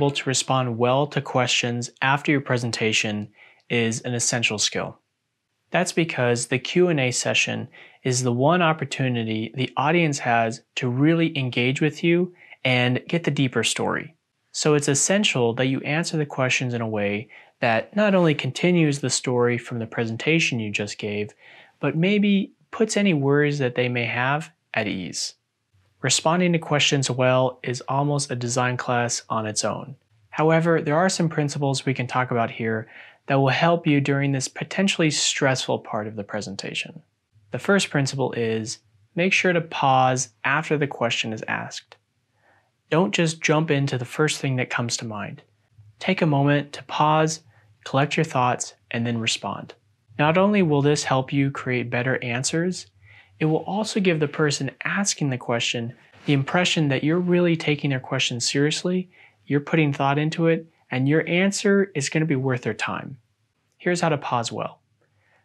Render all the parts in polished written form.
able to respond well to questions after your presentation is an essential skill. That's because the Q&A session is the one opportunity the audience has to really engage with you and get the deeper story. So it's essential that you answer the questions in a way that not only continues the story from the presentation you just gave, but maybe puts any worries that they may have at ease. Responding to questions well is almost a design class on its own. However, there are some principles we can talk about here that will help you during this potentially stressful part of the presentation. The first principle is make sure to pause after the question is asked. Don't just jump into the first thing that comes to mind. Take a moment to pause, collect your thoughts, and then respond. Not only will this help you create better answers, it will also give the person asking the question the impression that you're really taking their question seriously, you're putting thought into it, and your answer is going to be worth their time. Here's how to pause well.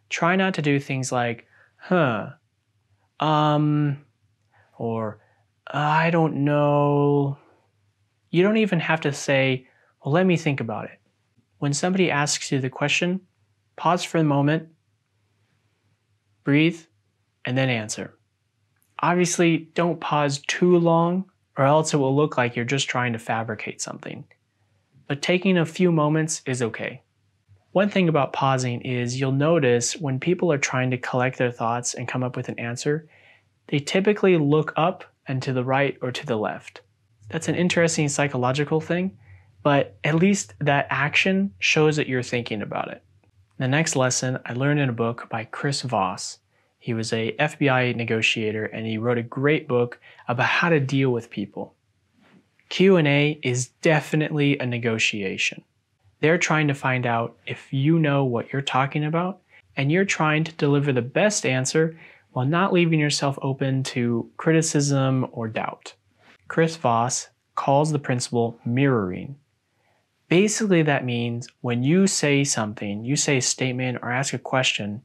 Try not to do things like, or I don't know. You don't even have to say, well, let me think about it. When somebody asks you the question, pause for a moment, breathe, and then answer. Obviously, don't pause too long or else it will look like you're just trying to fabricate something. But taking a few moments is okay. One thing about pausing is you'll notice when people are trying to collect their thoughts and come up with an answer, they typically look up and to the right or to the left. That's an interesting psychological thing, but at least that action shows that you're thinking about it. The next lesson I learned in a book by Chris Voss. He was a FBI negotiator and he wrote a great book about how to deal with people. Q&A is definitely a negotiation. They're trying to find out if you know what you're talking about and you're trying to deliver the best answer while not leaving yourself open to criticism or doubt. Chris Voss calls the principle mirroring. Basically, that means when you say something, you say a statement or ask a question,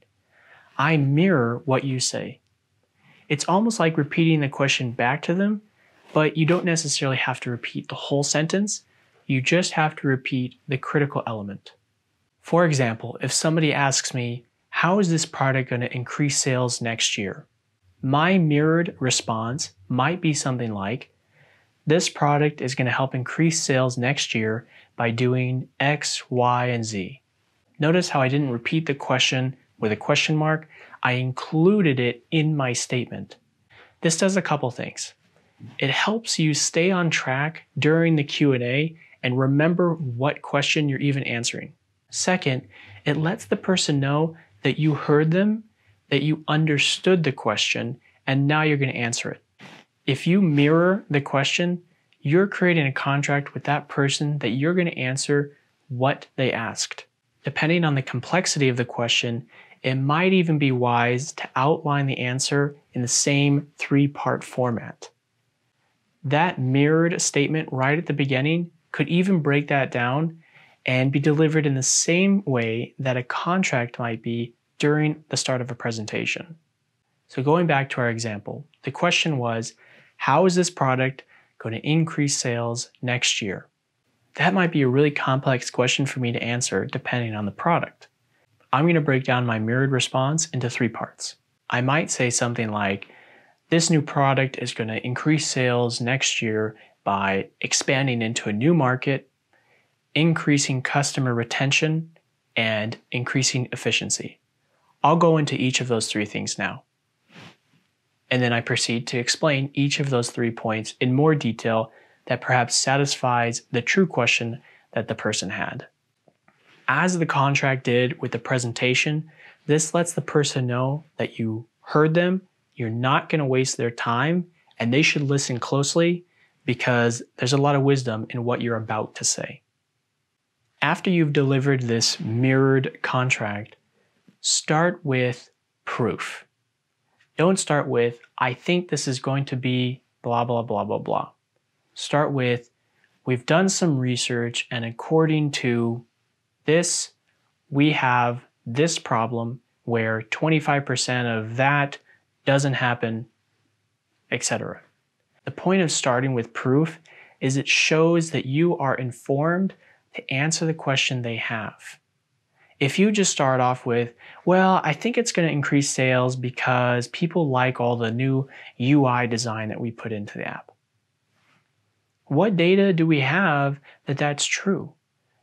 I mirror what you say. It's almost like repeating the question back to them, but you don't necessarily have to repeat the whole sentence. You just have to repeat the critical element. For example, if somebody asks me, how is this product going to increase sales next year? My mirrored response might be something like, this product is going to help increase sales next year by doing X, Y, and Z. Notice how I didn't repeat the question with a question mark. I included it in my statement. This does a couple things. It helps you stay on track during the Q&A and remember what question you're even answering. Second, it lets the person know that you heard them, that you understood the question, and now you're going to answer it. If you mirror the question, you're creating a contract with that person that you're going to answer what they asked. Depending on the complexity of the question, it might even be wise to outline the answer in the same three-part format. That mirrored statement right at the beginning could even break that down and be delivered in the same way that a contract might be during the start of a presentation. So going back to our example, the question was, how is this product going to increase sales next year? That might be a really complex question for me to answer depending on the product. I'm going to break down my mirrored response into three parts. I might say something like, this new product is going to increase sales next year by expanding into a new market, increasing customer retention, and increasing efficiency. I'll go into each of those three things now. And then I proceed to explain each of those 3 points in more detail that perhaps satisfies the true question that the person had. As the contract did with the presentation, this lets the person know that you heard them, you're not going to waste their time, and they should listen closely because there's a lot of wisdom in what you're about to say. After you've delivered this mirrored contract, start with proof. Don't start with, I think this is going to be blah, blah, blah, blah, blah. Start with, we've done some research and according to this, we have this problem where 25% of that doesn't happen, etc. The point of starting with proof is it shows that you are informed to answer the question they have. If you just start off with, well, I think it's going to increase sales because people like all the new UI design that we put into the app. What data do we have that that's true?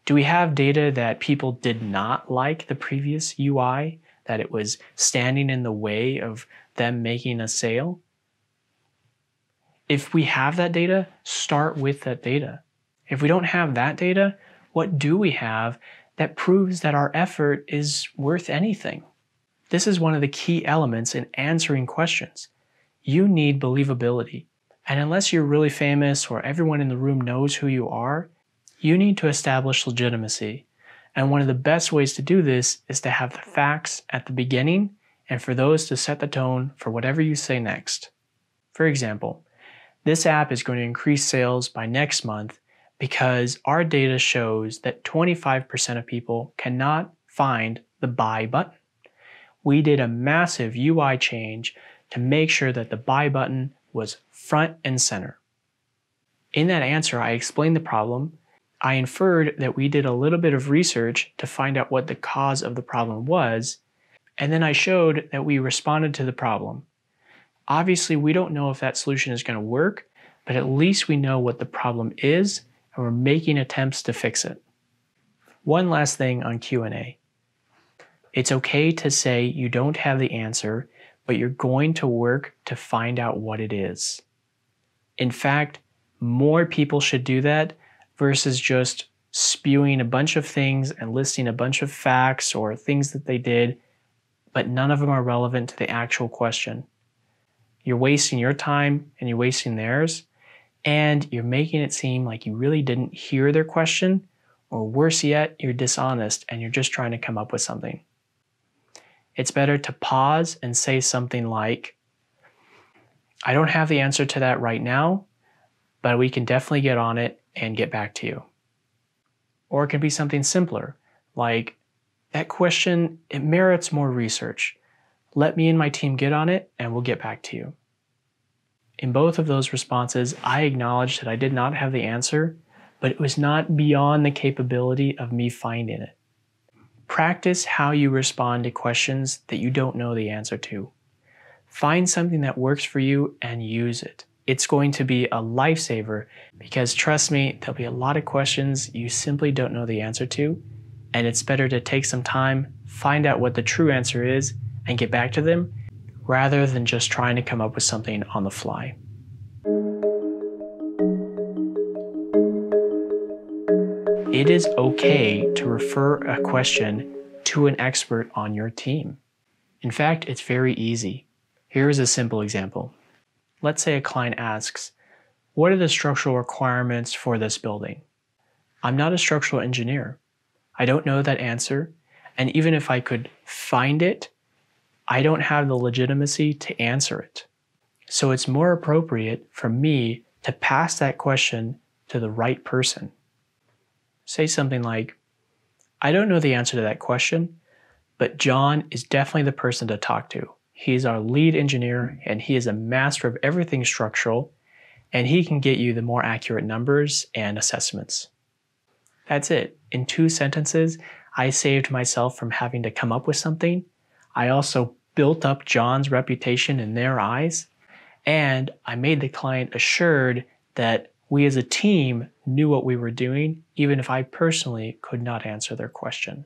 Do we have data that people did not like the previous UI, that it was standing in the way of them making a sale? If we have that data, start with that data. If we don't have that data, what do we have that proves that our effort is worth anything? This is one of the key elements in answering questions. You need believability. And unless you're really famous or everyone in the room knows who you are, you need to establish legitimacy. And one of the best ways to do this is to have the facts at the beginning and for those to set the tone for whatever you say next. For example, this app is going to increase sales by next month because our data shows that 25% of people cannot find the buy button. We did a massive UI change to make sure that the buy button was front and center. In that answer, I explained the problem. I inferred that we did a little bit of research to find out what the cause of the problem was, and then I showed that we responded to the problem. Obviously, we don't know if that solution is going to work, but at least we know what the problem is, and we're making attempts to fix it. One last thing on Q&A. It's okay to say you don't have the answer, but you're going to work to find out what it is. In fact, more people should do that versus just spewing a bunch of things and listing a bunch of facts or things that they did, but none of them are relevant to the actual question. You're wasting your time and you're wasting theirs, and you're making it seem like you really didn't hear their question, or worse yet, you're dishonest and you're just trying to come up with something. It's better to pause and say something like, I don't have the answer to that right now, but we can definitely get on it and get back to you. Or it can be something simpler, like, that question, it merits more research. Let me and my team get on it and we'll get back to you. In both of those responses, I acknowledged that I did not have the answer, but it was not beyond the capability of me finding it. Practice how you respond to questions that you don't know the answer to. Find something that works for you and use it. It's going to be a lifesaver because trust me, there'll be a lot of questions you simply don't know the answer to, and it's better to take some time, find out what the true answer is, and get back to them, rather than just trying to come up with something on the fly. It is okay to refer a question to an expert on your team. In fact, it's very easy. Here is a simple example. Let's say a client asks, what are the structural requirements for this building? I'm not a structural engineer. I don't know that answer, and even if I could find it, I don't have the legitimacy to answer it. So it's more appropriate for me to pass that question to the right person. Say something like, I don't know the answer to that question, but John is definitely the person to talk to. He's our lead engineer and he is a master of everything structural, and he can get you the more accurate numbers and assessments. That's it. In 2 sentences, I saved myself from having to come up with something. I also built up John's reputation in their eyes, and I made the client assured that we as a team knew what we were doing, even if I personally could not answer their question.